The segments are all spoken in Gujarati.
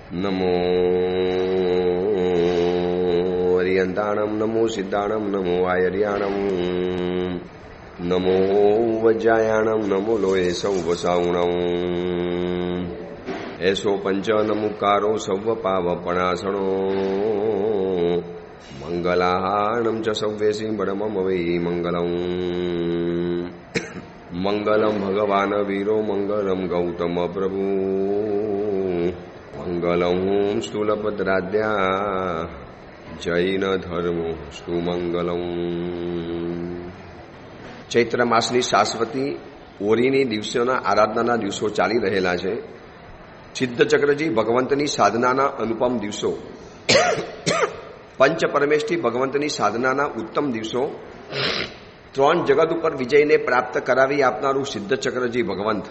નમો અરિયંતાણમ, નમો સિદ્ધાણમ, નમો આયર્યાણમ, નમો વજ્જાયાણમ, નમો લોહે સૌવસાઉણમ, એસો પંચ નમુકારો સૌ પાવપણાસણો, મંગલાહાણમ ચ સવ્યેસી બડમમ વૈ મંગલમ. મંગલમ ભગવાન વીરો, મંગલમ ગૌતમ પ્રભુ, મંગલમ સ્થૂલભદ્રાદ્યા, જૈન ધર્મો સ્તુ મંગલમ. ચૈત્ર માસની શાશ્વતી ઓરીની દિવસોના આરાધનાના દિવસો ચાલી રહેલા છે. સિદ્ધચક્રજી ભગવંતની સાધનાના અનુપમ દિવસો, પંચ પરમેષ્ઠી ભગવંતની સાધનાના ઉત્તમ દિવસો, ત્રણ જગત ઉપર વિજયને પ્રાપ્ત કરાવી આપનારું સિદ્ધચક્રજી ભગવંત,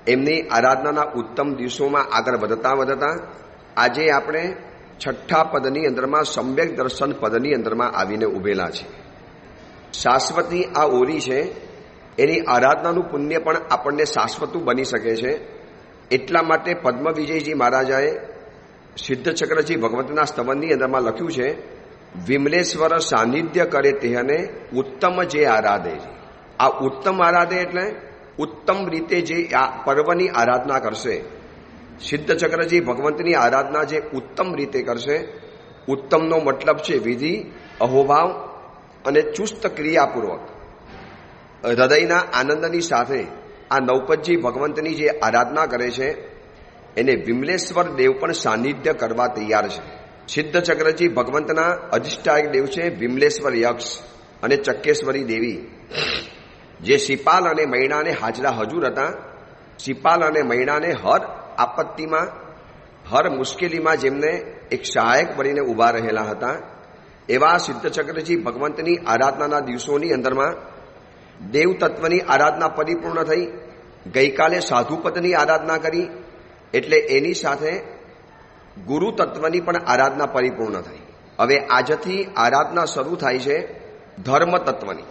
એમની આરાધનાના ઉત્તમ દિવસોમાં આગળ વધતા વધતા આજે આપણે છઠ્ઠા પદની અંદરમાં સમ્યક દર્શન પદની અંદરમાં આવીને ઉભેલા છે. શાશ્વતી આ ઓરી છે, એની આરાધનાનું પુણ્ય પણ આપણને શાશ્વતું બની શકે છે. એટલા માટે પદ્મ વિજયજી મહારાજાએ સિદ્ધચક્રજી ભગવંતના સ્તવનની અંદરમાં લખ્યું છે, વિમલેશ્વર સાનિધ્ય કરે તેને ઉત્તમ જે આરાધે. આ ઉત્તમ આરાધે એટલે ઉત્તમ રીતે જે આ પર્વની આરાધના કરશે, સિદ્ધચક્રજી ભગવંતની આરાધના જે ઉત્તમ રીતે કરશે, ઉત્તમનો મતલબ છે વિધિ, અહોભાવ અને ચુસ્ત ક્રિયાપૂર્વક હૃદયના આનંદની સાથે આ નવપતજી ભગવંતની જે આરાધના કરે છે એને વિમલેશ્વર દેવ પણ સાનિધ્ય કરવા તૈયાર છે. સિદ્ધચક્રજી ભગવંતના અધિષ્ઠાયક દેવ છે વિમલેશ્વર યક્ષ અને ચક્કેશ્વરી દેવી, જે શિપાલ અને મૈણાને હાજરા હજુર હતા. શિપાલ અને મૈણાને હર આપત્તિમાં, હર મુશ્કેલીમાં જેમને એક સહાયક બનીને ઊભા રહેલા હતા. એવા સિદ્ધચક્રજી ભગવંતની આરાધનાના દિવસોની અંદરમાં દેવ તત્વની આરાધના પરિપૂર્ણ થઈ. ગઈકાલે સાધુપદની આરાધના કરી એટલે એની સાથે ગુરુ તત્વની પણ આરાધના પરિપૂર્ણ થઈ. હવે આજથી આરાધના શરૂ થાય છે ધર્મ તત્વની.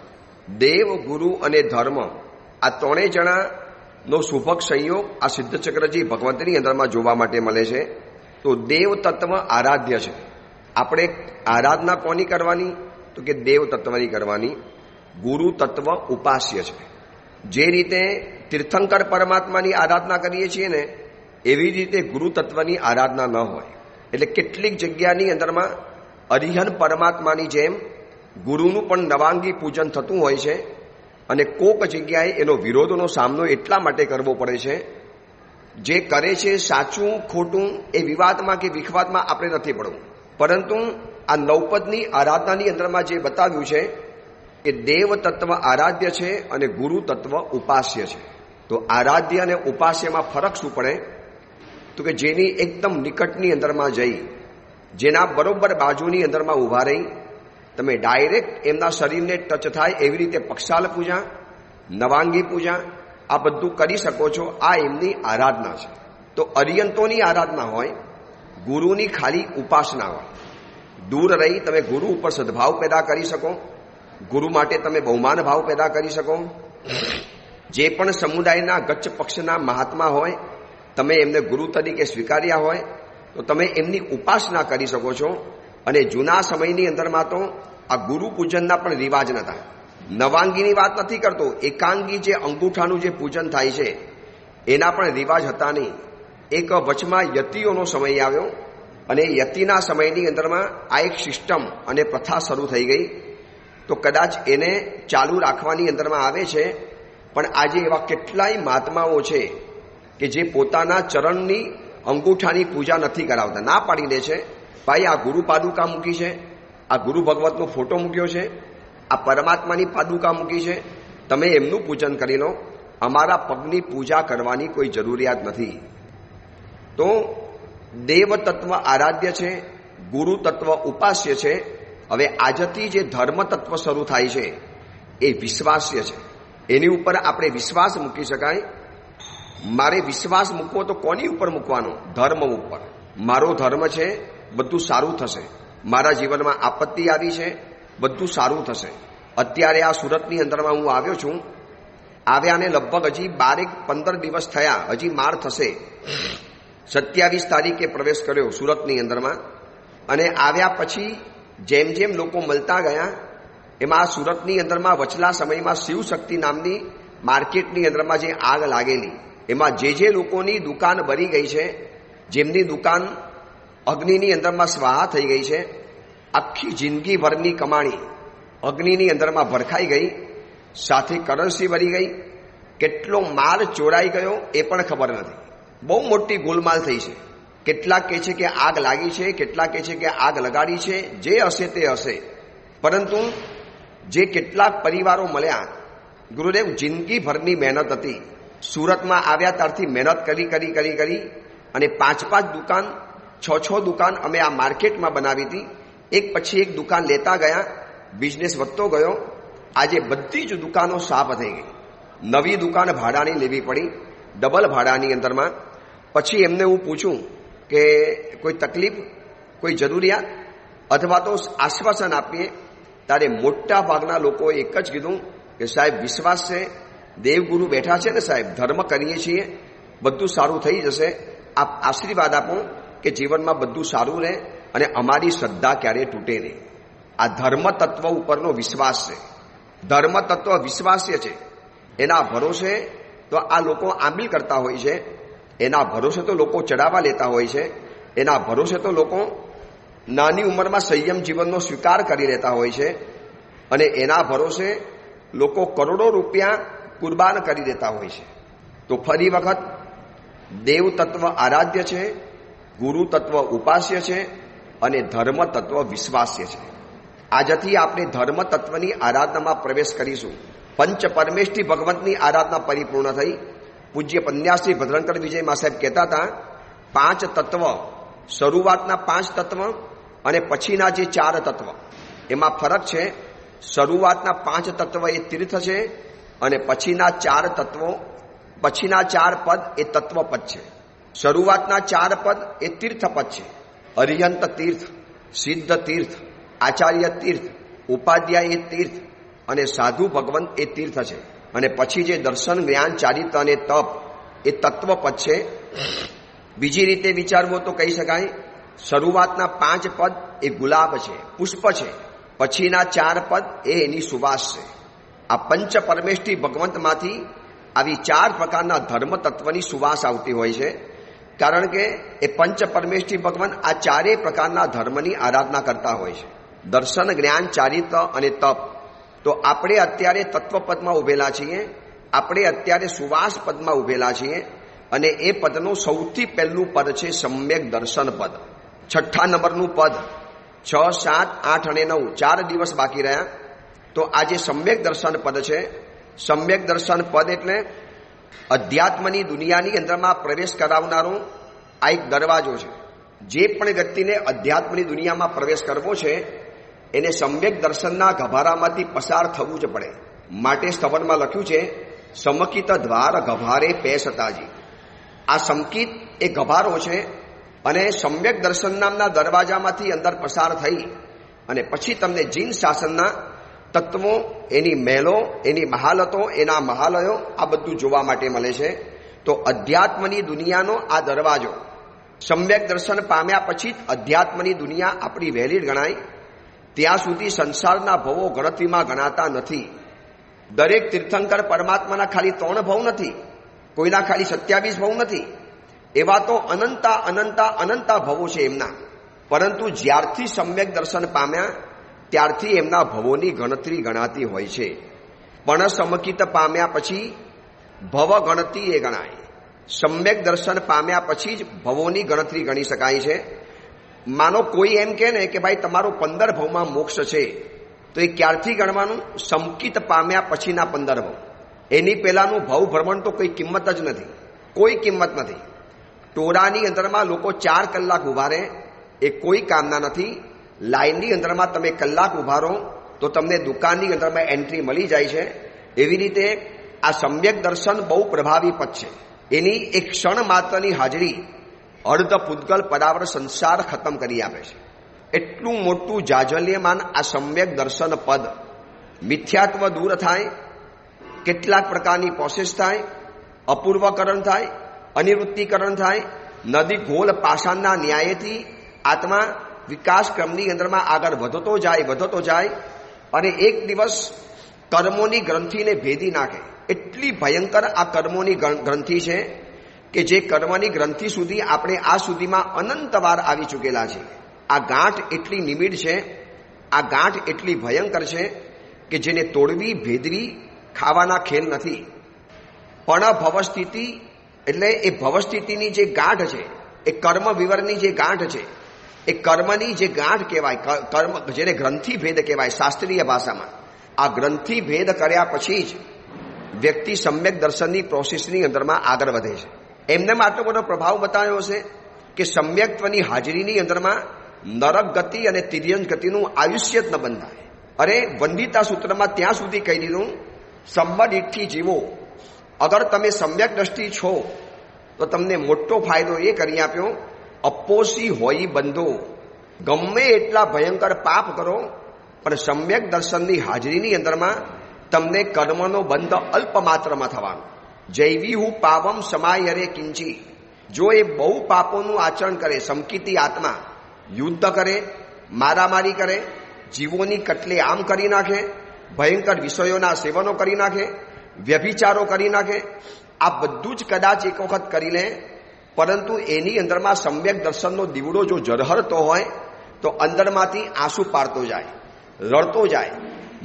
દેવ, ગુરુ અને ધર્મ આ ત્રણેય જણાનો શુભક સંયોગ આ સિદ્ધચક્રજી ભગવંતની અંદરમાં જોવા માટે મળે છે. તો દેવ તત્વ આરાધ્ય છે. આપણે આરાધના કોની કરવાની? તો કે દેવ તત્વની કરવાની. ગુરુ તત્વ ઉપાસ્ય છે. જે રીતે તીર્થંકર પરમાત્માની આરાધના કરીએ છીએ ને, એવી રીતે ગુરુ તત્વની આરાધના ન હોય. એટલે કેટલીક જગ્યાની અંદરમાં અરિહન પરમાત્માની જેમ ગુરુનું પણ નવાંગી પૂજન થતું હોય છે, અને કોક જગ્યાએ એનો વિરોધનો સામનો એટલા માટે કરવો પડે છે. જે કરે છે સાચું ખોટું એ વિવાદમાં કે વિખવાદમાં આપણે નથી પડવું, પરંતુ આ નવપદની આરાધનાની અંદરમાં જે બતાવ્યું છે કે દેવ તત્વ આરાધ્ય છે અને ગુરુ તત્વ ઉપાસ્ય છે. તો આરાધ્ય અને ઉપાસ્યમાં ફરક શું પડે? તો કે જેની એકદમ નિકટની અંદરમાં જઈ, જેના બરોબર બાજુની અંદરમાં ઊભા રહી તમે ડાયરેક્ટ એમના શરીરને ટચ થાય એવી રીતે પક્ષાલ પૂજા, નવાંગી પૂજા આ બધું કરી શકો છો. આ એમની આરાધના છે. તો અરિયંતોની આરાધના હોય, ગુરુની ખાલી ઉપાસના હોય. દૂર રહી તમે ગુરુ ઉપર સદભાવ પેદા કરી શકો, ગુરુ માટે તમે બહુમાન ભાવ પેદા કરી શકો. જે પણ સમુદાયના ગચ્છ પક્ષના મહાત્મા હોય, તમે એમને ગુરુ તરીકે સ્વીકાર્યા હોય તો તમે એમની ઉપાસના કરી શકો છો. અને જૂના સમયની અંદરમાં તો આ ગુરુ પૂજનના પણ રિવાજ નહોતા. નવાંગીની વાત નથી કરતો, એકાંગી જે અંગૂઠાનું જે પૂજન થાય છે એના પણ રિવાજ હતા નહીં. એક વચમાં યતિઓનો સમય આવ્યો અને યતિના સમયની અંદરમાં આ એક સિસ્ટમ અને પ્રથા શરૂ થઈ ગઈ. તો કદાચ એને ચાલુ રાખવાની અંદરમાં આવે છે. પણ આજે એવા કેટલાય મહાત્માઓ છે કે જે પોતાના ચરણની અંગૂઠાની પૂજા નથી કરાવતા, ના પાડી દે છે. ભાઈ આ ગુરુ પાદુકા મૂકી છે, આ ગુરુ ભગવતનો ફોટો મૂક્યો છે, આ પરમાત્માની પાદુકા મૂકી છે, તમે એમનું પૂજન કરી લો, અમારા પગની પૂજા કરવાની કોઈ જરૂરિયાત નથી. તો દેવ તત્વ આરાધ્ય છે, ગુરુ તત્વ ઉપાસ્ય છે. હવે આજથી જે ધર્મ તત્વ શરૂ થાય છે એ વિશ્વાસ્ય છે. એની ઉપર આપણે વિશ્વાસ મૂકી શકાય. મારે વિશ્વાસ મૂકવો તો કોની ઉપર મૂકવાનો? ધર્મ ઉપર. મારો ધર્મ છે, બધું સારું થશે. મારા જીવનમાં આપત્તિ આવી છે, બધું સારું થશે. અત્યારે આ સુરતની અંદરમાં હું આવ્યો છું. આવ્યાને લગભગ હજી 12-15 દિવસ થયા, હજી માર થશે. 27 તારીખે પ્રવેશ કર્યો સુરતની અંદરમાં, અને આવ્યા પછી જેમ જેમ લોકો મળતા ગયા એમાં સુરતની અંદરમાં વચલા સમયમાં શિવશક્તિ નામની માર્કેટની અંદરમાં જે આગ લાગેલી, એમાં જે લોકોની દુકાન બળી ગઈ છે, જેમની દુકાન અગ્નિની અંદરમાં સ્વાહા થઈ ગઈ છે, આખી જિંદગીભરની કમાણી અગ્નિની અંદરમાં ભરખાઈ ગઈ, સાથે કરન્સી બળી ગઈ, કેટલો માલ ચોરાઈ ગયો એ પણ ખબર નથી. બહુ મોટી ગોલમાલ થઈ છે. કેટલાક કહે છે કે આગ લાગી છે, કેટલાક કહે છે કે આગ લગાડી છે. જે હશે તે હશે, પરંતુ જે કેટલાક પરિવારો મળ્યા, ગુરુદેવ જિંદગીભરની મહેનત હતી. સુરતમાં આવ્યા ત્યારથી મહેનત કરી અને 5 દુકાન 6 દુકાન અમે આ માર્કેટમાં બનાવી હતી. એક પછી એક દુકાન લેતા ગયા, બિઝનેસ વધતો ગયો. આજે બધી જ દુકાનો સાફ થઈ ગઈ. નવી દુકાન ભાડાની લેવી પડી, ડબલ ભાડાની અંદરમાં. પછી એમને હું પૂછું કે કોઈ તકલીફ, કોઈ જરૂરિયાત અથવા તો આશ્વાસન આપીએ, ત્યારે મોટા ભાગના લોકોએ એક જ કીધું કે સાહેબ વિશ્વાસ છે, દેવગુરુ બેઠા છે ને સાહેબ, ધર્મ કરીએ છીએ, બધું સારું થઈ જશે. આપ આશીર્વાદ આપો કે જીવનમાં બધું સારું રહે અને અમારી શ્રદ્ધા ક્યારેય તૂટે નહીં. આ ધર્મ તત્વ ઉપરનો વિશ્વાસ છે. ધર્મ તત્વ વિશ્વાસ્ય છે. એના ભરોસે તો આ લોકો આંબીલ કરતા હોય છે, એના ભરોસે તો લોકો ચડાવવા લેતા હોય છે, એના ભરોસે તો લોકો નાની ઉંમરમાં સંયમ જીવનનો સ્વીકાર કરી લેતા હોય છે, અને એના ભરોસે લોકો કરોડો રૂપિયા કુરબાન કરી દેતા હોય છે. તો ફરી વખત દેવ તત્વ આરાધ્ય છે, ગુરુ તત્વ ઉપાસ્ય છે, અને ધર્મ તત્વ વિશ્વાસ્ય છે. આજથી આપણે ધર્મ તત્વની આરાધનામાં પ્રવેશ કરીશું. પંચ પરમેષ્ઠી ભગવંતની આરાધના પરિપૂર્ણ થઈ. પૂજ્ય પન્યાશ્રી ભદ્રંકર વિજયમાં સાહેબ કહેતા હતા, 5 તત્વ, શરૂઆતના 5 તત્વ અને પછીના જે 4 તત્વ, એમાં ફરક છે. શરૂઆતના 5 તત્વ એ તીર્થ છે, અને પછીના 4 તત્વો, પછીના 4 પદ એ તત્વપદ છે. શરૂઆતના 4 પદ એ તીર્થપદ છે. અરિહંત તીર્થ, સિદ્ધ તીર્થ, આચાર્ય તીર્થ, ઉપાધ્યાય તીર્થ અને સાધુ ભગવંત એ તીર્થ છે. અને પછી જે દર્શન, જ્ઞાન, ચારિત્ર અને તપ એ તત્વપદ છે. બીજી રીતે વિચારવો તો કહી શકાય, શરૂઆતના 5 પદ એ ગુલાબ છે, પુષ્પ છે. પછીના 4 પદ એ એની સુવાસ છે. આ પંચ પરમેષ્ઠી ભગવંતમાંથી આવી 4 પ્રકારના ધર્મ તત્વની સુવાસ આવતી હોય છે. કારણ કે એ પંચ પરમેષ્ઠી ભગવાન આ 4 પ્રકારના ધર્મની આરાધના કરતા હોય છે. દર્શન, જ્ઞાન, ચારિત્ર અને તપ. તો આપણે અત્યારે તત્વપદમાં ઉભેલા છીએ, આપણે અત્યારે સુવાસ પદમાં ઉભેલા છીએ, અને એ પદનું સૌથી પહેલું પદ છે સમ્યક દર્શન પદ. 6 નંબરનું પદ. 6, 7, 8 અને 9 4 દિવસ બાકી રહ્યા. તો આ જે સમ્યક દર્શન પદ છે, સમ્યક દર્શન પદ એટલે અધ્યાત્મની દુનિયાની અંદરમાં પ્રવેશ કરાવનારો આ એક દરવાજો છે. જે પણ વ્યક્તિને અધ્યાત્મની દુનિયામાં પ્રવેશ કરવો છે એને સમ્યક દર્શનના ગભારામાંથી પસાર થવું જ પડે. માટે સ્તવનમાં લખ્યું છે, સમકિત દ્વાર ગભારે પેસતાજી. આ સમકિત એ ગભારો છે, અને સમ્યક દર્શન નામના દરવાજામાંથી અંદર પસાર થઈ અને પછી તમને જીન શાસનના તત્વો, એની મહેલો, એની મહાલતો, એના મહાલયો આ બધું જોવા માટે મળે છે. તો અધ્યાત્મની દુનિયાનો આ દરવાજો, સમ્યક દર્શન પામ્યા પછી જ અધ્યાત્મની દુનિયા આપણી વેલિડ ગણાય. ત્યાં સુધી સંસારના ભવો ગણતરીમાં ગણાતા નથી. દરેક તીર્થંકર પરમાત્માના ખાલી 3 ભવ નથી, કોઈના ખાલી 27 ભવ નથી. એવા તો અનંતા ભવો છે એમના. પરંતુ જ્યારથી સમ્યક દર્શન પામ્યા ત્યારથી એમના ભવોની ગણતરી ગણાતી હોય છે. પણ સમકિત પામ્યા પછી ભવ ગણતી એ ગણાય. સમ્યક દર્શન પામ્યા પછી જ ભવોની ગણતરી ગણી શકાય છે. માનો કોઈ એમ કહે ને કે ભાઈ તમારો 15 ભવમાં મોક્ષ છે, તો એ ક્યારથી ગણવાનું? સમકિત પામ્યા પછીના 15 ભવ. એની પહેલાનું ભવ ભ્રમણ તો કોઈ કિંમત જ નથી, કોઈ કિંમત નથી. ટોળાની અંદરમાં લોકો 4 કલાક ઉભા રહે એ કોઈ કામના નથી. લાઈનની અંદરમાં તમે કલાક ઉભા રહો તો તમને દુકાનની અંદરમાં એન્ટ્રી મળી જાય છે. એવી રીતે આ સમ્યક દર્શન બહુ પ્રભાવી પદ છે. એની એક ક્ષણ માત્રની હાજરી અર્ધ પૂતગલ પરાવર સંસાર ખતમ કરી આપે છે. એટલું મોટું જાજલ્યમાન આ સમ્યક દર્શન પદ. મિથ્યાત્વ દૂર થાય, કેટલાક પ્રકારની પ્રોસેસ થાય, અપૂર્વકરણ થાય, અનિવૃત્તિકરણ થાય, નદી ગોલ પાષાણના ન્યાયથી આત્મા વિકાસ ક્રમની અંદરમાં આગળ વધતો જાય અને એક દિવસ કર્મોની ગ્રંથિને ભેદી નાખે. એટલી ભયંકર આ કર્મોની ગ્રંથિ છે કે જે કર્મની ગ્રંથિ સુધી આપણે આ સુધીમાં અનંત વાર આવી ચૂકેલા છીએ. આ ગાંઠ એટલી નિમિડ છે, આ ગાંઠ એટલી ભયંકર છે કે જેને તોડવી ભેદવી ખાવાના ખેલ નથી. પણ ભવસ્થિતિ એટલે એ ભવસ્થિતિની જે ગાંઠ છે, એ કર્મ વિવરની જે ગાંઠ છે, એ કર્મની જે ગાંઠ કહેવાય, કર્મ જેને ગ્રંથિ ભેદ કહેવાય શાસ્ત્રીય ભાષામાં. આ ગ્રંથિ ભેદ કર્યા પછી જ વ્યક્તિ સમ્યક દર્શનની પ્રોસેસની અંદરમાં આગળ વધે છે. એમને આટલો બધો પ્રભાવ બતાવ્યો છે કે સમ્યક્ત્વની હાજરીની અંદરમાં નરક ગતિ અને તિર્યંજ ગતિનું આયુષ્ય જ ન બંધાય. અરે વંદિતા સૂત્રમાં ત્યાં સુધી કહી દીધું, સંબંધિતથી જીવો. અગર તમે સમ્યક દ્રષ્ટિ છો તો તમને મોટો ફાયદો એ કરી આપ્યો, અપોષી હોય બંધો. ગમે એટલા ભયંકર પાપ કરો પણ સમ્યક દર્શનની હાજરીની અંદરમાં તમને કર્મનો બંધ અલ્પ માત્રમાં થવાનો. જૈવી હું પાવમ સમાયરે કિંચી. જો એ બહુ પાપોનું આચરણ કરે, સંકિતી આત્મા યુદ્ધ કરે, મારામારી કરે, જીવોની કટલે આમ કરી નાખે, ભયંકર વિષયોના સેવનો કરી નાખે, વ્યભિચારો કરી નાખે, આ બધું જ કદાચ એક વખત કરી લે, પરંતુ એની અંદરમાં સમ્યક દર્શનનો દીવડો જો ઝરહરતો હોય તો અંદરમાંથી આંસુ પાડતો જાય, રડતો જાય,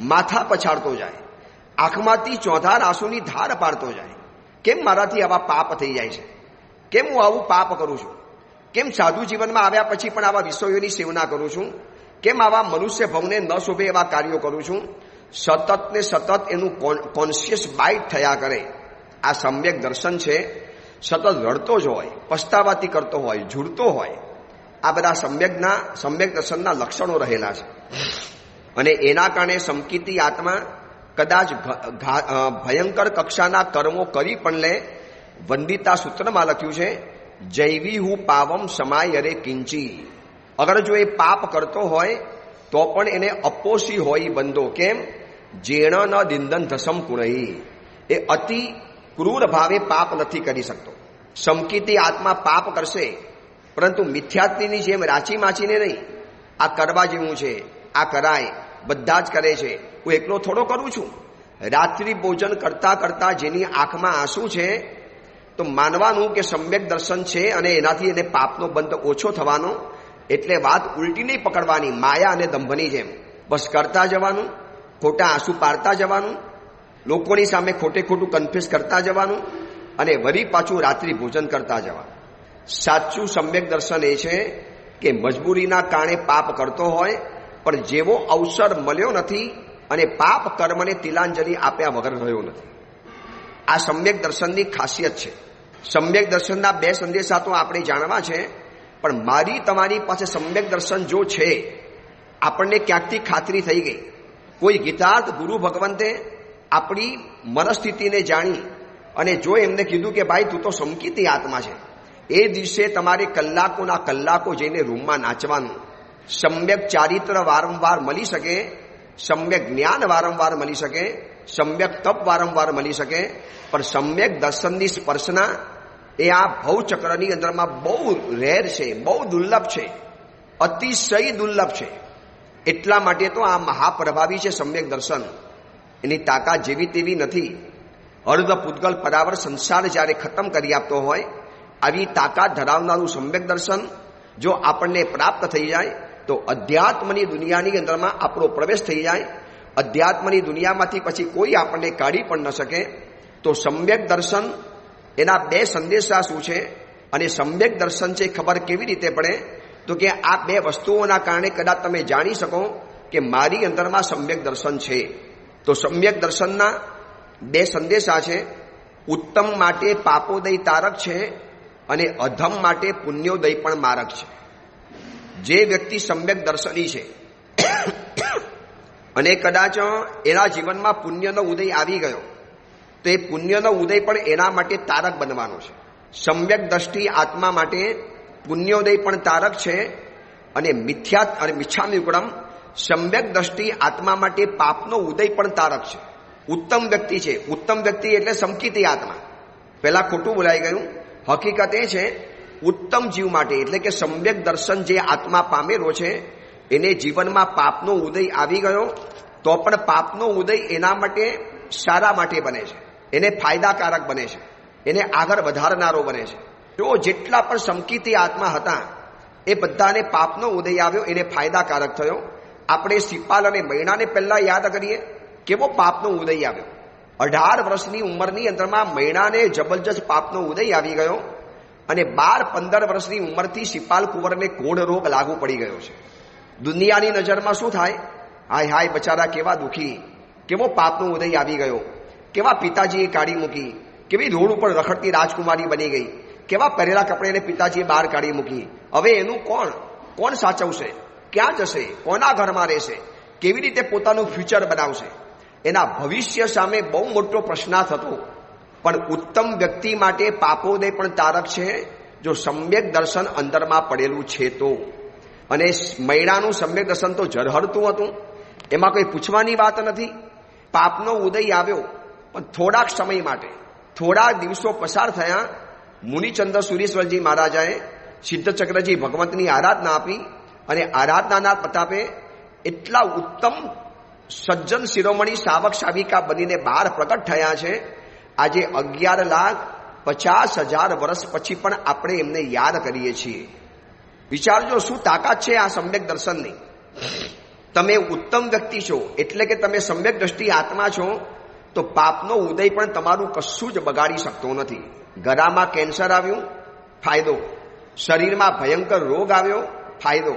માથા પછાડતો જાય, આંખમાંથી ચોધાર આંસુની ધાર પાડતો જાય. કેમ મારાથી આવા પાપ થઈ જાય છે? કેમ હું આવું પાપ કરું છું? કેમ સાધુ જીવનમાં આવ્યા પછી પણ આવા વિષયોની સેવના કરું છું? કેમ આવા મનુષ્ય ભવને ન શોભે એવા કાર્યો કરું છું? સતત ને સતત એનું કોન્શિયસ બાઇટ થયા કરે. આ સમ્યક દર્શન છે, સતત રડતો જ હોય, પસ્તાવાથી કરતો હોય, ઝૂડતો હોય. આ બધા સમ્યક દર્શનના લક્ષણો રહેલા છે. અને એના કારણે સંકિતી આત્મા કદાચ ભયંકર કક્ષાના કર્મો કરી પણ લે. વંદિતા સૂત્રમાં લખ્યું છે, જૈવી હું પાવમ સમાયરે કિંચી. અગર જો એ પાપ કરતો હોય તો પણ એને અપોષી હોય બંધો. કેમ? જેણ ન દિંદન ધસમ કુણહી. એ અતિ ક્રૂર ભાવે પાપ નથી કરી શકતો. સંકિતી આત્મા પાપ કરશે પરંતુ મિથ્યાત્વીની જેમ રાચી માચીને નહીં. આ કરવા જેવું છે, આ કરાય, બધા જ કરે છે, હું એકલો થોડો કરું છું. રાત્રિ ભોજન કરતા કરતા જેની આંખમાં આંસુ છે તો માનવાનું કે સમ્યક દર્શન છે અને એનાથી એને પાપનો બંધ ઓછો થવાનો. એટલે વાત ઉલટી નહીં પકડવાની, માયા અને દંભની જેમ. બસ કરતા જવાનું, ખોટા આંસુ પાડતા જવાનું, લોકોની સામે ખોટે ખોટું કન્ફેસ કરતા જવાનું અને વળી પાછું રાત્રિ ભોજન કરતા જવાનું. સાચું સમ્યક દર્શન એ છે કે મજબૂરીના કારણે પાપ કરતો હોય પણ જેવો અવસર મળ્યો નથી અને પાપ કર્મને તિલાંજલિ આપ્યા વગર રહ્યો નથી. આ સમ્યક દર્શનની ખાસિયત છે. સમ્યક દર્શનના બે સંદેશા તો આપણે જાણવા છે, પણ મારી તમારી પાસે સમ્યક દર્શન જો છે, આપણને ક્યાંકથી ખાતરી થઈ ગઈ. કોઈ ગીતાર્થ ગુરુ ભગવંતે આપણી મનસ્થિતિને જાણી અને જો એમને કીધું કે ભાઈ તું તો સંકિતી આત્મા છે, એ દિવસે તમારે કલાકોના કલાકો જઈને રૂમમાં નાચવાનું. સમ્યક ચારિત્ર વારંવાર મળી શકે, સમ્યક જ્ઞાન વારંવાર મળી શકે, સમ્યક તપ વારંવાર મળી શકે, પણ સમ્યક દર્શનની સ્પર્શના એ આ ભવચક્રની અંદરમાં બહુ રેર છે, બહુ દુર્લભ છે, અતિશય દુર્લભ છે. એટલા માટે તો આ મહાપ્રભાવી છે સમ્યક દર્શન. એની તાકાત જેવી તેવી નથી. અર્ધ પૂતગલ પરાવર સંસાર જ્યારે ખતમ કરી આપતો હોય આવી તાકાત ધરાવનારું સમ્યક દર્શન જો આપણને પ્રાપ્ત થઈ જાય તો અધ્યાત્મની દુનિયાની અંદરમાં આપણો પ્રવેશ થઈ જાય. અધ્યાત્મની દુનિયામાંથી પછી કોઈ આપણને કાઢી પણ ન શકે. તો સમ્યક દર્શન એના બે સંદેશા શું છે અને સમ્યક દર્શન છે ખબર કેવી રીતે પડે? તો કે આ બે વસ્તુઓના કારણે કદાચ તમે જાણી શકો કે મારી અંદરમાં સમ્યક દર્શન છે. તો સમ્યક દર્શનના બે સંદેશા છે. ઉત્તમ માટે પાપોદય તારક છે અને અધમ માટે પુણ્યોદય પણ મારક છે. જે વ્યક્તિ સમ્યક દર્શની છે અને કદાચ એના જીવનમાં પુણ્યનો ઉદય આવી ગયો તો એ પુણ્યનો ઉદય પણ એના માટે તારક બનવાનો છે. સમ્યક દ્રષ્ટિ આત્મા માટે પુણ્યોદય પણ તારક છે અને મિચ્છામિયુક્તમ સમ્યક દ્રષ્ટિ આત્મા માટે પાપનો ઉદય પણ તારક છે. ઉત્તમ વ્યક્તિ છે. ઉત્તમ વ્યક્તિ એટલે સંકિતી આત્મા. પહેલા ખોટું બોલાઈ ગયું. હકીકત એ છે ઉત્તમ જીવ માટે એટલે કે સમ્યક દર્શન જે આત્મા પામેલો છે એને જીવનમાં પાપનો ઉદય આવી ગયો તો પણ પાપનો ઉદય એના માટે સારા માટે બને છે, એને ફાયદાકારક બને છે, એને આગળ વધારનારો બને છે. જો જેટલા પણ સંકિતી આત્મા હતા એ બધાને પાપનો ઉદય આવ્યો, એને ફાયદાકારક થયો. આપણે સિપાલ અને મૈણાને પહેલા યાદ કરીએ, કેવો પાપનો ઉદય આવ્યો. 18 વર્ષની ઉંમરની અંદરમાં મૈણાને જબરજસ્ત પાપનો ઉદય આવી ગયો અને 12-15 વર્ષની ઉંમરથી સિપાલ કુંવરને કોઢ રોગ લાગુ પડી ગયો છે. દુનિયાની નજરમાં શું થાય? હાય હાય બચારા કેવા દુઃખી, કેવો પાપનો ઉદય આવી ગયો, કેવા પિતાજીએ કાઢી મૂકી, કેવી રોડ ઉપર રખડતી રાજકુમારી બની ગઈ, કેવા પહેરેલા કપડે પિતાજીએ બહાર કાઢી મૂકી. હવે એનું કોણ સાચવશે? ક્યાં જશે? કોના ઘરમાં રહેશે? કેવી રીતે પોતાનું ફ્યુચર બનાવશે? એના ભવિષ્ય સામે બહુ મોટો પ્રશ્નાર્થ હતો. પણ ઉત્તમ વ્યક્તિ માટે પાપોદય પણ તારક છે જો સમ્યક દર્શન અંદરમાં પડેલું છે તો. અને મૈણાનું સમ્યક દર્શન તો ઝરહરતું હતું, એમાં કોઈ પૂછવાની વાત નથી. પાપનો ઉદય આવ્યો પણ થોડાક સમય માટે, થોડા દિવસો પસાર થયા. મુનિચંદ્ર સુરેશ્વરજી મહારાજાએ સિદ્ધચક્રજી ભગવંતની આરાધના આપી અને આરાધનાના પ્રતાપે એટલા ઉત્તમ સજ્જન શિરોમણી સાવક સાવિકા બનીને બહાર પ્રગટ થયા છે. આજે 11,50,000 વર્ષ પછી પણ આપણે એમને યાદ કરીએ છીએ. વિચારજો શું તાકાત છે આ સમ્યક દર્શનની. તમે ઉત્તમ વ્યક્તિ છો એટલે કે તમે સમ્યક દ્રષ્ટિ આત્મા છો તો પાપનો ઉદય પણ તમારું કશું જ બગાડી શકતો નથી. ગળામાં કેન્સર આવ્યું, ફાયદો. શરીરમાં ભયંકર રોગ આવ્યો, ફાયદો.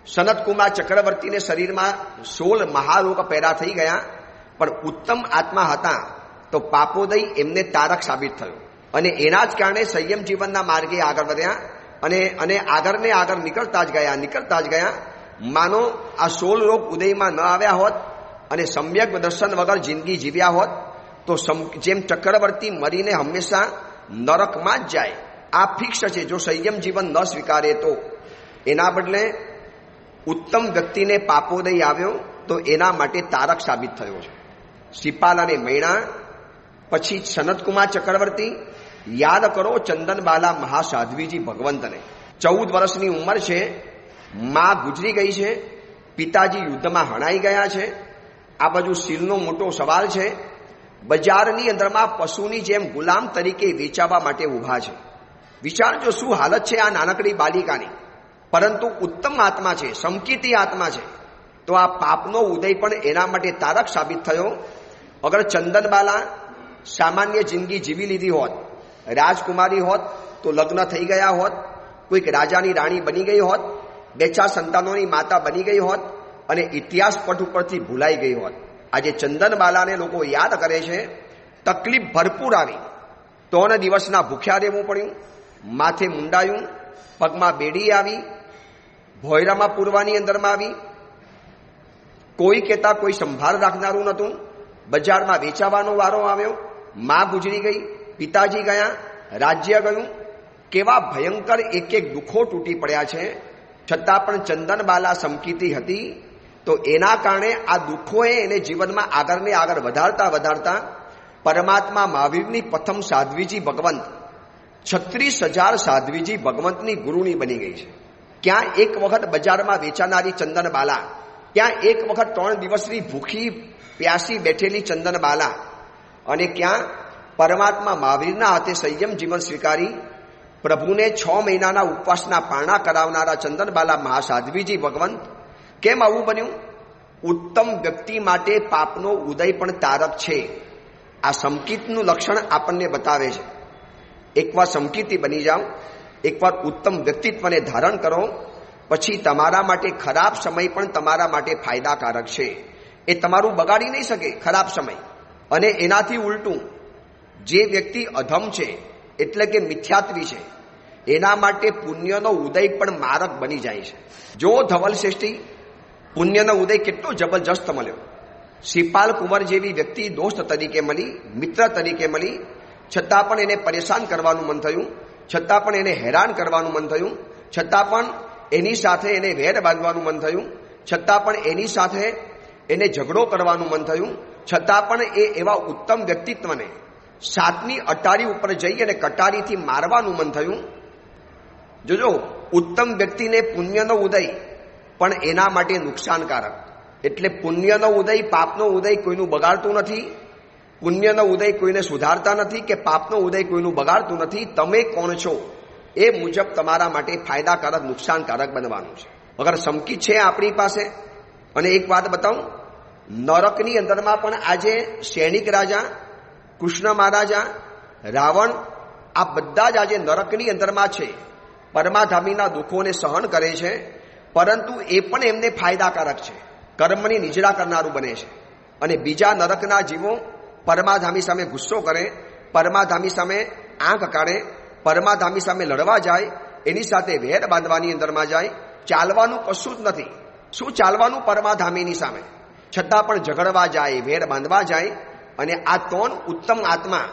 સનતકુમાર ચક્રવર્તીને શરીરમાં 16 મહારોગ પેદા થઈ ગયા, પણ ઉત્તમ આત્મા હતા તો પાપોદય એમને તારક સાબિત થયો અને એના જ કારણે સંયમ જીવનના માર્ગે આગળ વધ્યા અને આગળ નીકળતા જ ગયા. માનો આ 16 રોગ ઉદયમાં ન આવ્યા હોત અને સમ્યક દર્શન વગર જિંદગી જીવ્યા હોત તો જેમ ચક્રવર્તી મરીને હંમેશા નરકમાં જ જાય, આ ફિક્સ છે જો સંયમ જીવન ન સ્વીકારે તો. એના બદલે ઉત્તમ વ્યક્તિને પાપોદય આવ્યો તો એના માટે તારક સાબિત થયો છે. સિપાલ અને મૈણા, પછી સનતકુમાર ચક્રવર્તી. યાદ કરો ચંદનબાલા મહાસાધ્વીજી ભગવંતને 14 વર્ષની ઉંમર છે, માં ગુજરી ગઈ છે, પિતાજી યુદ્ધમાં હણાઈ ગયા છે, આ બાજુ શીલનો મોટો સવાલ છે. બજારની અંદરમાં પશુની જેમ ગુલામ તરીકે વેચાવા માટે ઊભા છે. વિચારજો શું હાલત છે આ નાનકડી બાલિકાની. પરંતુ ઉત્તમ આત્મા છે, સંકિતી આત્મા છે તો આ પાપનો ઉદય પણ એના માટે તારક સાબિત થયો. અગર ચંદનબાલા સામાન્ય જિંદગી જીવી લીધી હોત, રાજકુમારી હોત તો લગ્ન થઈ ગયા હોત, કોઈક રાજાની રાણી બની ગઈ હોત, 2-4 સંતાનોની માતા બની ગઈ હોત અને ઇતિહાસ પટ ઉપરથી ભૂલાઈ ગઈ હોત. આજે ચંદનબાલાને લોકો યાદ કરે છે. તકલીફ ભરપૂર આવી. 3 દિવસના ભૂખ્યા રહેવું પડ્યું, માથે મુંડાયું, પગમાં બેડી આવી, ભોયરામાં પૂરવાની અંદરમાં આવી, કોઈ કહેતા કોઈ સંભાળ રાખનારું નહોતું. બજારમાં વેચાવાનો વારો આવ્યો, માં ગુજરી ગઈ, પિતાજી ગયા, રાજ્ય ગયું. કેવા ભયંકર એક દુઃખો તૂટી પડ્યા છે. છતાં પણ ચંદનબાલા સંકિતી હતી તો એના કારણે આ દુઃખોએ એને જીવનમાં આગળ વધારતા પરમાત્મા મહાવીરની પ્રથમ સાધ્વીજી ભગવંત 36,000 સાધ્વીજી ભગવંતની ગુરુની બની ગઈ છે. ક્યાં એક વખત બજારમાં વેચાનારી ચંદનબાલા, ક્યાં એક વખત 3 દિવસની ભૂખી પ્યાસી બેઠેલી ચંદનબાલા અને ક્યાં પરમાત્મા મહાવીરના હાથે સંયમ જીવન સ્વીકારી પ્રભુને 6 મહિનાના ઉપવાસના પારણા કરાવનારા ચંદનબાલા મહાસાધ્વીજી ભગવંત. કેમ આવું બન્યું? ઉત્તમ વ્યક્તિ માટે પાપનો ઉદય પણ તારક છે. આ સંકિતનું લક્ષણ આપણને બતાવે છે. એકવાર સંકિતી બની જાઓ, એકવાર ઉત્તમ વ્યક્તિત્વને ધારણ કરો, પછી તમારા માટે ખરાબ સમય પણ તમારા માટે ફાયદાકારક છે. એ તમારું બગાડી નહીં શકે ખરાબ સમય. અને એનાથી ઉલટું જે વ્યક્તિ અધમ છે એટલે કે મિથ્યાત્વી છે એના માટે પુણ્યનો ઉદય પણ મારક બની જાય છે. જો ધવલ શ્રેષ્ઠી પુણ્યનો ઉદય કેટલો જબરજસ્ત મળ્યો. સિપાલ કુંવર જેવી વ્યક્તિ દોસ્ત તરીકે મળી, મિત્ર તરીકે મળી, છતાં પણ એને પરેશાન કરવાનું મન થયું, છતાં પણ એને હેરાન કરવાનું મન થયું, છતાં પણ એની સાથે એને વેર બાંધવાનું મન થયું, છતાં પણ એની સાથે એને ઝઘડો કરવાનું મન થયું, છતાં પણ એવા ઉત્તમ વ્યક્તિત્વને 7મી અટારી ઉપર જઈ અને કટારીથી મારવાનું મન થયું. જોજો, ઉત્તમ વ્યક્તિને પુણ્યનો ઉદય પણ એના માટે નુકસાનકારક. એટલે પુણ્યનો ઉદય, પાપનો ઉદય કોઈનું બગાડતું નથી. પુણ્યનો ઉદય કોઈને સુધારતા નથી કે પાપનો ઉદય કોઈનું બગાડતું નથી. તમે કોણ છો એ મુજબ તમારા માટે ફાયદાકારક નુકસાનકારક બનવાનું છે. અગર સંકિત છે આપણી પાસે. અને એક વાત બતાવું, નરકની અંદરમાં પણ આજે સૈનિક રાજા, કૃષ્ણ મહારાજા, રાવણ, આ બધા જ આજે નરકની અંદરમાં છે. પરમાધામીના દુઃખોને સહન કરે છે, પરંતુ એ પણ એમને ફાયદાકારક છે. કર્મની નિજડા કરનારું બને છે. અને બીજા નરકના જીવો પરમાધામી સામે ગુસ્સો કરે, પરમાધામી સામે આંખ કાઢે, પરમાધામી સામે લડવા જાય, એની સાથે વેર બાંધવાની અંદરમાં જાય. ચાલવાનું કશું જ નથી. શું ચાલવાનું પરમાધામીની સામે? છતાં પણ ઝઘડવા જાય, વેર બાંધવા જાય. અને આ ત્રણ ઉત્તમ આત્મા,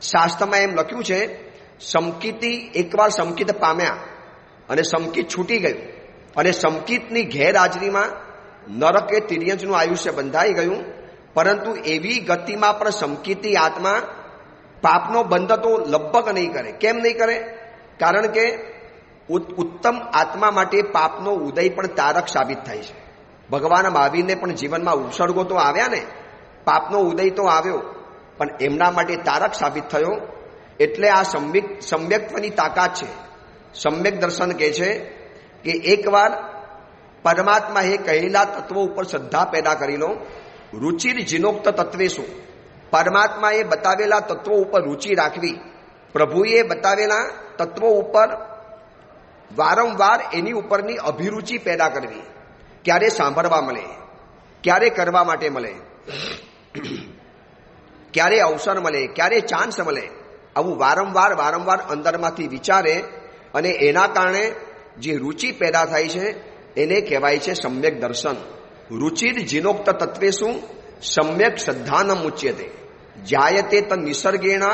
શાસ્ત્રમાં એમ લખ્યું છે, સમકિતી એકવાર સમકિત પામ્યા અને સમકિત છૂટી ગયું અને સમકિતની ગેરહાજરીમાં નરકે તિર્યંશનું આયુષ્ય બંધાઈ ગયું. પરંતુ એવી ગતિમાં પણ સમકિતી આત્મા પાપનો બંધ તો લગભગ નહીં કરે. કેમ નહીં કરે? કારણ કે ઉત્તમ આત્મા માટે પાપનો ઉદય પણ તારક સાબિત થાય છે. ભગવાન મહાવીરને પણ જીવનમાં ઉપસર્ગો તો આવ્યા ને, પાપનો ઉદય તો આવ્યો, પણ એમના માટે તારક સાબિત થયો. એટલે આ સમ્યક્ત્વની તાકાત છે. સમ્યક દર્શન કહે છે કે એકવાર પરમાત્માએ કહેલા તત્વો ઉપર શ્રદ્ધા પેદા કરી લો. રુચિર જીનોક્ત તત્વે શું? પરમાત્માએ બતાવેલા તત્વો ઉપર રુચિ રાખવી, પ્રભુએ બતાવેલા તત્વો ઉપર વારંવાર એની ઉપરની અભિરુચિ પેદા કરવી. ક્યારે સાંભળવા મળે, ક્યારે કરવા માટે મળે, ક્યારે અવસર મળે, ક્યારે ચાન્સ મળે, આવું વારંવાર અંદરમાંથી વિચારે. અને એના કારણે જે રુચિ પેદા થાય છે એને કહેવાય છે સમ્યક દર્શન. રુચિર જીનોક્ત તત્વે શું? સમ્યક શ્રદ્ધાનમ ઉચ્યતે જાયતે ત નિસર્ગેણ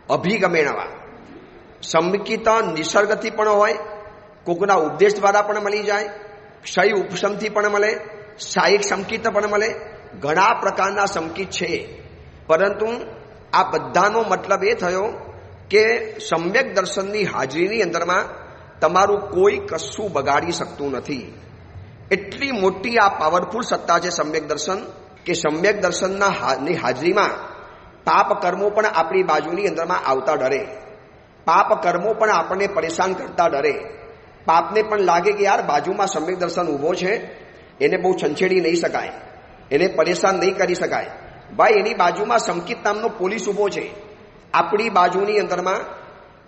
અભિગમેણવા. સંકિત નિસર્ગથી પણ હોય, કોકના ઉપદેશ દ્વારા પણ મળી જાય, ક્ષય ઉપશમથી પણ મળે, સાયિક સંકિત પણ મળે. ઘણા પ્રકારના સંકિત છે, પરંતુ આ બધાનો મતલબ એ થયો કે સમ્યક દર્શનની હાજરીની અંદરમાં તમારું કોઈ કશું બગાડી શકતું નથી. એટલી મોટી આ પાવરફુલ સત્તા છે સમ્યક દર્શન કે સમ્યક દર્શનના હાજરીમાં પાપ કર્મો પણ આપણી બાજુની અંદરમાં આવતા ડરે. પાપ કર્મો પણ આપણને પરેશાન કરતા ડરે. પાપને પણ લાગે કે યાર બાજુમાં સમ્યક દર્શન ઊભો છે, એને બહુ છંછેડી નહીં શકાય, એને પરેશાન નહીં કરી શકાય. ભાઈ, એની બાજુમાં સંકિત નામનો પોલીસ ઊભો છે. આપણી બાજુની અંદરમાં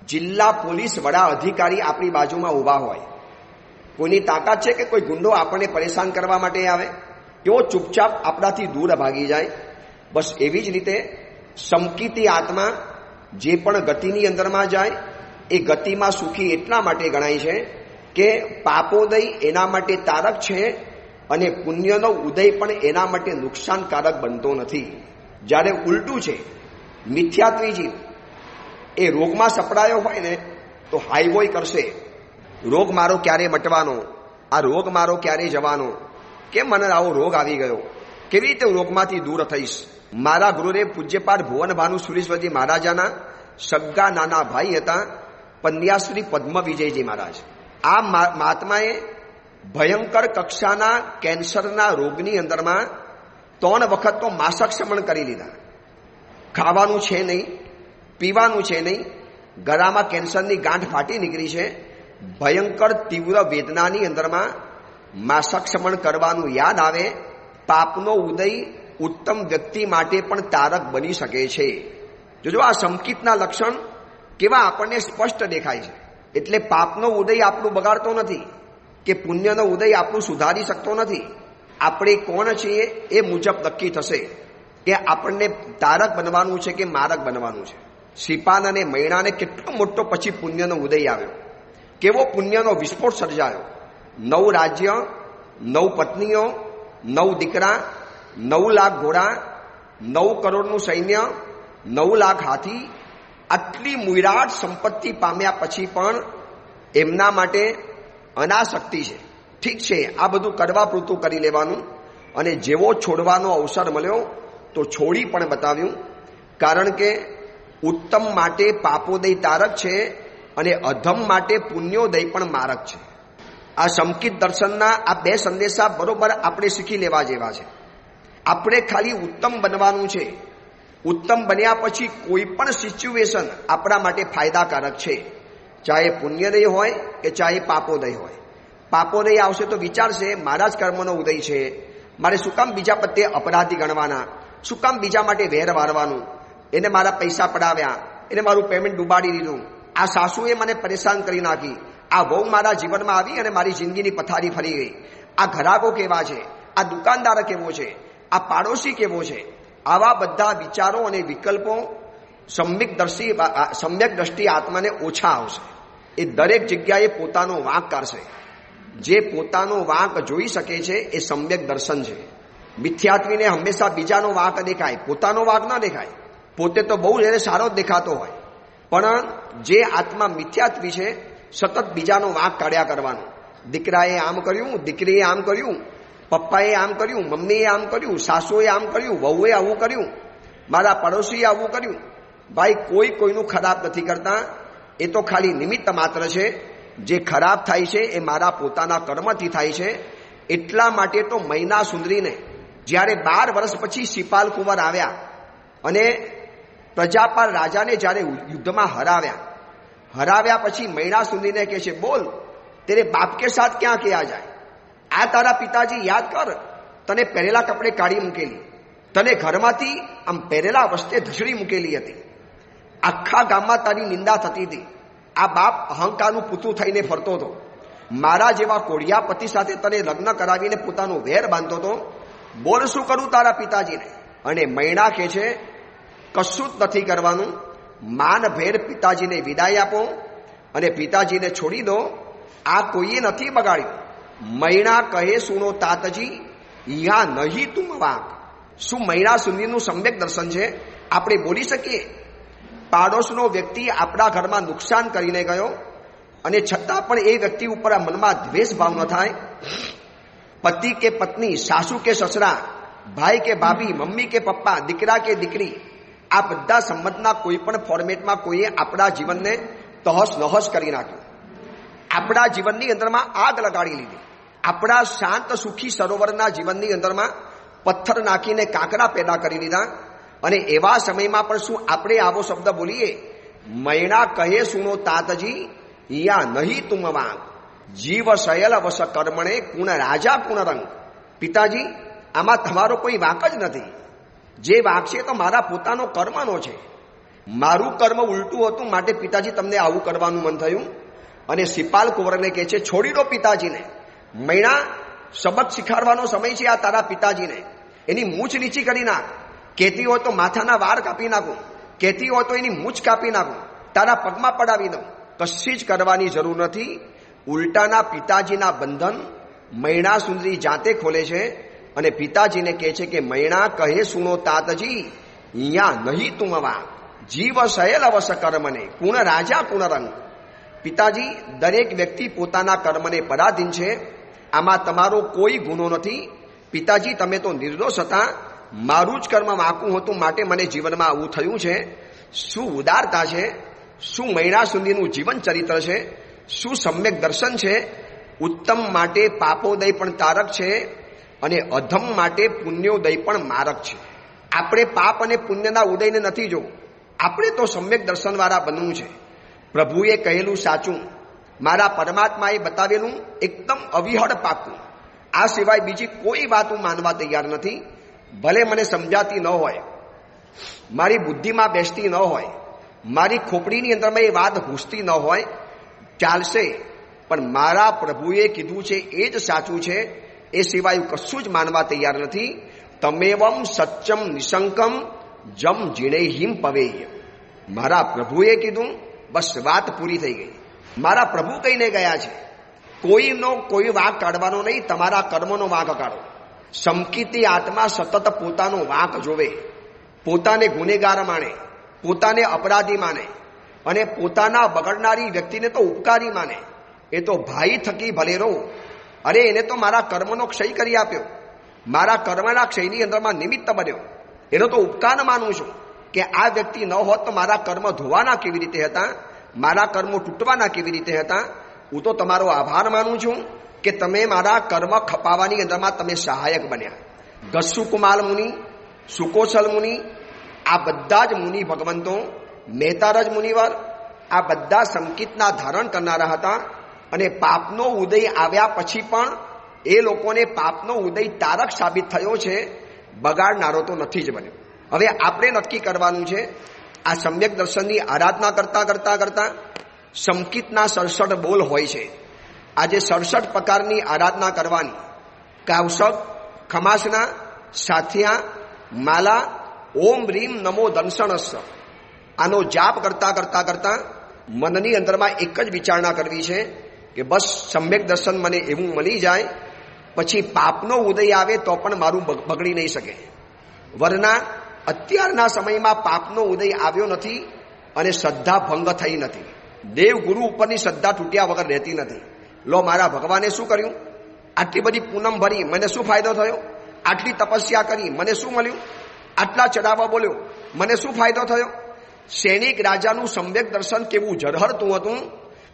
જિલ્લા પોલીસ વડા અધિકારી આપણી બાજુમાં ઊભા હોય, કોઈની તાકાત છે કે કોઈ ગુંડો આપણને પરેશાન કરવા માટે આવે? તેઓ ચૂપચાપ આપણાથી દૂર ભાગી જાય. બસ એવી જ રીતે સંકિતી આત્મા જે પણ ગતિની અંદરમાં જાય એ ગતિમાં સુખી એટલા માટે ગણાય છે કે પાપોદય એના માટે તારક છે અને પુણ્યનો ઉદય પણ એના માટે નુકસાનકારક બનતો નથી. જ્યારે ઉલટું છે, મિથ્યાત્વી જીવ એ રોગમાં સપડાયો હોય ને તો હાઈવોય કરશે. રોગ મારો ક્યારે મટવાનો, આ રોગ મારો ક્યારે જવાનો, કેમ મને આવો રોગ આવી ગયો, કેવી રીતે રોગમાંથી દૂર થઈશ? મારા ગુરુદેવ પૂજ્યપાઠ ભુવન ભાનુ સુરેશ્વરજી મહારાજાના સગ્ગા નાના ભાઈ હતા પન્યાશ્રી પદ્મ વિજયજી મહારાજ. આ મહાત્માએ ભયંકર કક્ષાના કેન્સરના રોગની અંદરમાં 3 વખત તો માસક શમન કરી લીધા. ખાવાનું છે નહીં, પીવાનું છે નહીં, ગળામાં કેન્સરની ગાંઠ ફાટી નીકળી છે. ભયંકર તીવ્ર વેદનાની અંદરમાં માસક શમન કરવાનું યાદ આવે. પાપનો ઉદય ઉત્તમ વ્યક્તિ માટે પણ તારક બની શકે છે. જોજો, આ સંકિતના લક્ષણ કેવા આપણને સ્પષ્ટ દેખાય છે. એટલે પાપનો ઉદય આપણું બગાડતો નથી કે પુણ્યનો ઉદય આપણું સુધારી શકતો નથી. આપણે કોણ છીએ એ મુજબ નક્કી થશે કે આપણને તારક બનવાનું છે કે મારક બનવાનું છે. શ્રીપાન અને મૈણાને કેટલો મોટો પછી પુણ્યનો ઉદય આવ્યો, કેવો પુણ્યનો વિસ્ફોટ સર્જાયો. 9 રાજ્ય, 9 પત્નીઓ, 9 દીકરા, 9 લાખ ઘોડા, 9 કરોડનું સૈન્ય, 9 લાખ હાથી, આટલી મુરાટ સંપત્તિ પામ્યા પછી પણ એમના માટે અનાસક્તિ છે. ઠીક છે, આ બધું કરવા પૂરતું કરી લેવાનું, અને જેવો છોડવાનો અવસર મળ્યો તો છોડી પણ બતાવ્યું. કારણ કે ઉત્તમ માટે પાપોદય તારક છે અને અધમ માટે પુણ્યોદય પણ મારક છે. આ સંકિત દર્શનના આ બે સંદેશા બરોબર આપણે શીખી લેવા જેવા છે. આપણે ખાલી ઉત્તમ બનવાનું છે. ઉત્તમ બન્યા પછી કોઈ પણ સિચ્યુએશન આપણા માટે ફાયદાકારક છે, ચાહે પુણ્યદય હોય કે ચાહે પાપોદય હોય. પાપોદય આવશે તો વિચારશે મારા જ કર્મનો ઉદય છે, મારે શું કામ બીજા પ્રત્યે અપરાધી ગણવાના, શું કામ બીજા માટે વેર વારવાનું, એને મારા પૈસા પડાવ્યા, એને મારું પેમેન્ટ ડૂબાડી દીધું, આ સાસુએ મને પરેશાન કરી નાખી, આ વહુ મારા જીવનમાં આવી અને મારી જિંદગીની પથારી ફરી ગઈ, આ ઘરાકો કેવા છે, આ દુકાનદાર કેવો છે, આ પાડોશી કેવો છે. આવા બધા વિચારો અને વિકલ્પો સમ્યક દ્રષ્ટિ આત્માને ઓછા આવશે. એ દરેક જગ્યાએ પોતાનો વાંક કાઢશે. જે પોતાનો વાંક જોઈ શકે છે એ સમ્યક દર્શન છે. મિથ્યાત્વીને હંમેશા બીજાનો વાંક દેખાય, પોતાનો વાંક ન દેખાય. પોતે તો બહુ એને સારો જ દેખાતો હોય, પણ જે આત્મા મિથ્યાત્વી છે સતત બીજાનો વાંક કાઢ્યા કરવાનો. દીકરાએ આમ કર્યું, દીકરીએ આમ કર્યું, પપ્પાએ આમ કર્યું, મમ્મીએ આમ કર્યું, સાસુએ આમ કર્યું, વહુએ આવું કર્યું, મારા પડોશીએ આવું કર્યું. ભાઈ, કોઈ કોઈનું ખરાબ નથી કરતા. એ તો ખાલી નિમિત્ત માત્ર છે. જે ખરાબ થાય છે એ મારા પોતાના કર્મથી થાય છે. એટલા માટે તો મૈના સુંદરીને જ્યારે 12 વર્ષ પછી શિપાલ કુંવર આવ્યા અને પ્રજાપાલ રાજાને જ્યારે યુદ્ધમાં હરાવ્યા પછી મૈના સુંદરીને કહે છે, બોલ તેરે બાપ કે સાથ ક્યાં કિયા જાય. આ તારા પિતાજી યાદ કર, તને પહેરેલા કપડે કાઢી મૂકેલી, તને ઘરમાંથી આમ પહેરેલા વસ્તે ધસડી મૂકેલી હતી, આખા ગામમાં તારી નિંદા થતી હતી. આ બાપ અહંકારનું પૂતું થઈને ફરતો હતો. મારા જેવા કોળિયા પતિ સાથે તને લગ્ન કરાવીને પોતાનો વેર બાંધતો હતો. બોલ શું કરું તારા પિતાજીને. અને મૈણા કહે છે, કશું જ નથી કરવાનું. માનભેર પિતાજીને વિદાય આપો અને પિતાજીને છોડી દો. આ કોઈએ નથી બગાડ્યું. મૈણા કહે, સુનો તાતજી યા નહીં તુમ વાંક. શું મૈણા સુંદરીનું સમ્યક દર્શન છે? આપણે બોલી શકીએ? પાડોશનો વ્યક્તિ આપણા ઘરમાં નુકસાન કરીને ગયો અને છતાં પણ એ વ્યક્તિ ઉપર આ મનમાં દ્વેષ ભાવ ન થાય. પતિ કે પત્ની, સાસુ કે સસરા, ભાઈ કે ભાભી, મમ્મી કે પપ્પા, દીકરા કે દીકરી, આ બધા સંબંધના કોઈ પણ ફોર્મેટમાં કોઈએ આપણા જીવનને તહસ નહસ કરી નાખ્યું. આપણા જીવનની અંદરમાં આગ લગાડી લીધી. આપણા શાંત સુખી સરોવરના જીવનની અંદરમાં પથ્થર નાખીને કાંકરા પેદા કરી દીધા. અને એવા સમયમાં પણ શું આપણે આવો શબ્દ બોલીએ? મૈણા કહે, સુનો તાતજી યા નહીં તુમ વાંક. જીવ શયલ વશ કર્મણે કુણ રાજા કુણ રંગ. પિતાજી, આમાં તમારો કોઈ વાંક જ નથી. જે વાંક છે તો મારા પોતાનો કર્મનો છે. મારું કર્મ ઉલટું હતું માટે પિતાજી તમને આવું કરવાનું મન થયું. અને શિપાલ કુંવરને કહે છે, છોડી દો પિતાજીને. મૈણા, સબક શીખાડવાનો સમય છે આ તારા પિતાજીને. એની મૂછ નીચી કરી નાખ. કહેતી હોય તો માથાના વાળ કાપી નાખું, કહેતી હોય તો એની મૂછ કાપી નાખું, તારા પગમાં પડાવી દઉં. કશી જ કરવાની જરૂર નથી. ઉલટાના પિતાજીના બંધન મૈણા સુંદરી જાતે ખોલે છે અને પિતાજીને કહે છે કે મૈણા કહે, સુનો તાતજી યા નહીં તુમ વાંક. જીવ શયલ અવશ કર્મને કુણ રાજા કુણ રંગ. પિતાજી, દરેક વ્યક્તિ પોતાના કર્મને પરાધીન છે. આમાં તમારો કોઈ ગુનો નથી. પિતાજી, તમે તો નિર્દોષ હતા. મારું જ કર્મ વાંકું હતું માટે મને જીવનમાં આવું થયું છે. શું ઉદારતા છે! શું મૈણા સુંદરીનું જીવન ચરિત્ર છે! શું સમ્યક દર્શન છે! ઉત્તમ માટે પાપોદય પણ તારક છે અને અધમ માટે પુણ્યોદય પણ મારક છે. આપણે પાપ અને પુણ્યના ઉદયને નથી જોવું. આપણે તો સમ્યક દર્શનવાળા બનવું છે. પ્રભુએ કહેલું સાચું, મારા પરમાત્માએ બતાવેલું એકદમ અવિહળ પાકું. આ સિવાય બીજી કોઈ વાત હું માનવા તૈયાર નથી. ભલે મને સમજાતી ન હોય, મારી બુદ્ધિમાં બેસતી ન હોય, મારી ખોપડીની અંદરમાં એ વાત ઘૂસતી ન હોય, ચાલશે. પણ મારા પ્રભુએ કીધું છે એ જ સાચું છે. એ સિવાય હું કશું જ માનવા તૈયાર નથી. તમેવમ સચ્ચમ નિશંકમ જમ જીણેહિમ પવેય. મારા પ્રભુએ કીધું, બસ વાત પૂરી થઈ ગઈ. મારા પ્રભુ કહીને ગયા છે, કોઈનો કોઈ વાંક કાઢવાનો નહીં, તમારા કર્મનો વાંક કાઢો. સંકિતી આત્મા સતત પોતાનો વાંક જોવે, પોતાને ગુનેગાર માને, પોતાને અપરાધી માને અને પોતાના બગડનારી વ્યક્તિને તો ઉપકારી માને. એ તો ભાઈ થકી ભલે રહો. અરે, એને તો મારા કર્મનો ક્ષય કરી આપ્યો, મારા કર્મના ક્ષયની અંદરમાં નિમિત્ત બન્યો, એનો તો ઉપકાર માનું છું કે આ વ્યક્તિ ન હોત તો મારા કર્મ ધોવાના કેવી રીતે હતા. મારા કર્મો તૂટવાના કેવી રીતે હતા? હું તો તમારો આભાર માનું છું કે તમે મારા કર્મ ખપાવવાની અંદરમાં તમે સહાયક બન્યા. ગસ્સુકુમાલ મુનિ, સુકોસલ મુનિ, આ બધા જ મુનિ ભગવંતો, મહેતારજ મુનિવર, આ બધા સંકિતના ધારણ કરનારા હતા. અને પાપનો ઉદય આવ્યા પછી પણ એ લોકોને પાપનો ઉદય તારક સાબિત થયો છે, બગાડનારો તો નથી જ બન્યો. હવે આપણે નક્કી કરવાનું છે, આ સમ્યક દર્શનની આરાધના કરતા કરતા કરતા સંકિતના 67 બોલ હોય છે. આજે 67 પ્રકારની આરાધના કરવાની. કાવસક, ખમાસના, સાથિયા, માલા, ઓમ રીમ નમો દંશણસ્સ, આનો જાપ કરતા કરતા કરતા મનની અંદરમાં એક જ વિચારણા કરવી છે કે બસ સમ્યક દર્શન મને એવું મળી જાય, પછી પાપનો ઉદય આવે તો પણ મારું બગડી નહીં શકે. વરના અત્યારના સમયમાં પાપનો ઉદય આવ્યો નથી અને શ્રદ્ધા ભંગ થઈ નથી. દેવ ગુરુ ઉપરની શ્રદ્ધા તૂટ્યા વગર રહેતી નથી. લો, મારા ભગવાને શું કર્યું? આટલી બધી પૂનમ ભરી, મને શું ફાયદો થયો? આટલી તપસ્યા કરી, મને શું મળ્યું? આટલા ચડાવવા બોલ્યો, મને શું ફાયદો થયો? સૈનિક રાજાનું સમ્યક દર્શન કેવું ઝરહરતું હતું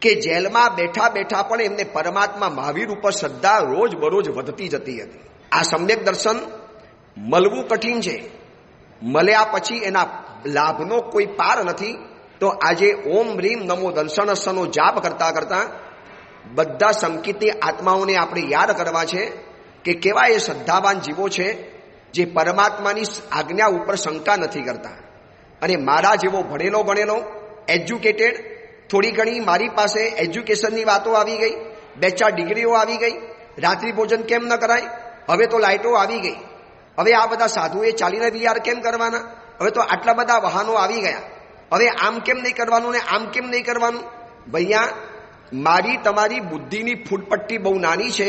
કે જેલમાં બેઠા બેઠા પણ એમને પરમાત્મા મહાવીર ઉપર શ્રદ્ધા રોજ બરોજ વધતી જતી હતી. આ સમ્યક દર્શન મળવું કઠિન છે, મળ્યા પછી એના લાભનો કોઈ પાર નથી. તો આજે ઓમ રીમ નમો દંશણસ્સનો જાપ કરતા કરતા બધા સંકિતની આત્માઓને આપણે યાદ કરવા છે કે કેવા એ શ્રદ્ધાવાન જીવો છે જે પરમાત્માની આજ્ઞા ઉપર શંકા નથી કરતા. અને મારા જેવો ભણેલો ગણેલો એજ્યુકેટેડ, થોડી ઘણી મારી પાસે એજ્યુકેશનની વાતો આવી ગઈ, 2-4 ડિગ્રીઓ આવી ગઈ, રાત્રિ ભોજન કેમ ન કરાય, હવે તો લાઇટો આવી ગઈ, હવે આ બધા સાધુએ ચાલીને વિહાર કેમ કરવાના, હવે તો આટલા બધા વાહનો આવી ગયા, હવે આમ કેમ નહીં કરવાનું ને આમ કેમ નહીં કરવાનું. ભૈયા, મારી તમારી બુદ્ધિની ફૂટપટ્ટી બહુ નાની છે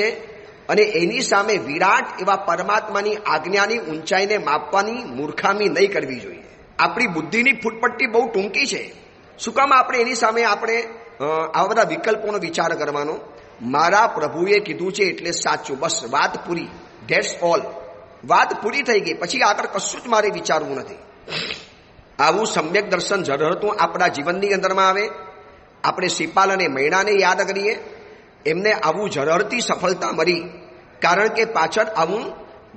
અને એની સામે વિરાટ એવા પરમાત્માની આજ્ઞાની ઊંચાઈને માપવાની મૂર્ખામી નહીં કરવી જોઈએ. આપણી બુદ્ધિની ફૂટપટ્ટી બહુ ટૂંકી છે. શું કામ આપણે એની સામે આપણે આવા બધા વિકલ્પોનો વિચાર કરવાનો? મારા પ્રભુએ કીધું છે એટલે સાચું, બસ વાત પૂરી, ધેટ્સ ઓલ. વાત પૂરી થઈ ગઈ, પછી આગળ કશું જ મારે વિચારવું નથી. આવું સમ્યક દર્શન ઝરહરતું આપણા જીવનની અંદરમાં આવે. આપણે શ્રીપાલ અને મૈણાને યાદ કરીએ, એમને આવું ઝરહરતી સફળતા મળી કારણ કે પાછળ આવું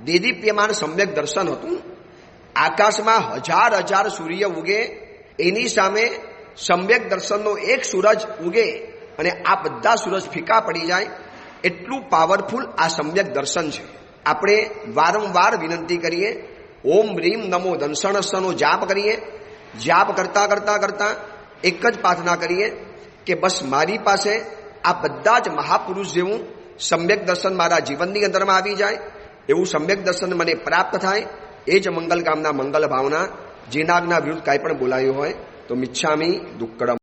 દેદીપ્યમાન સમ્યક દર્શન હતું. આકાશમાં હજાર હજાર સૂર્ય ઉગે, એની સામે સમ્યક દર્શનનો એક સૂરજ ઉગે અને આ બધા સૂરજ ફીકા પડી જાય, એટલું પાવરફુલ આ સમ્યક દર્શન છે. આપણે વારંવાર વિનંતી કરીએ, ઓમ રીમ નમો દંશણસ્સનો જાપ કરીએ. જાપ કરતા કરતા કરતા એક જ પ્રાર્થના કરીએ કે બસ મારી પાસે આ બધા જ મહાપુરુષ જેવું સમ્યક દર્શન મારા જીવનની અંદરમાં આવી જાય, એવું સમ્યક દર્શન મને પ્રાપ્ત થાય. એ જ મંગલ કામના મંગલ ભાવના. જેના આજ્ઞા વિરુદ્ધ કાંઈ પણ બોલાયું હોય તો મિચ્છામી દુક્કડમ.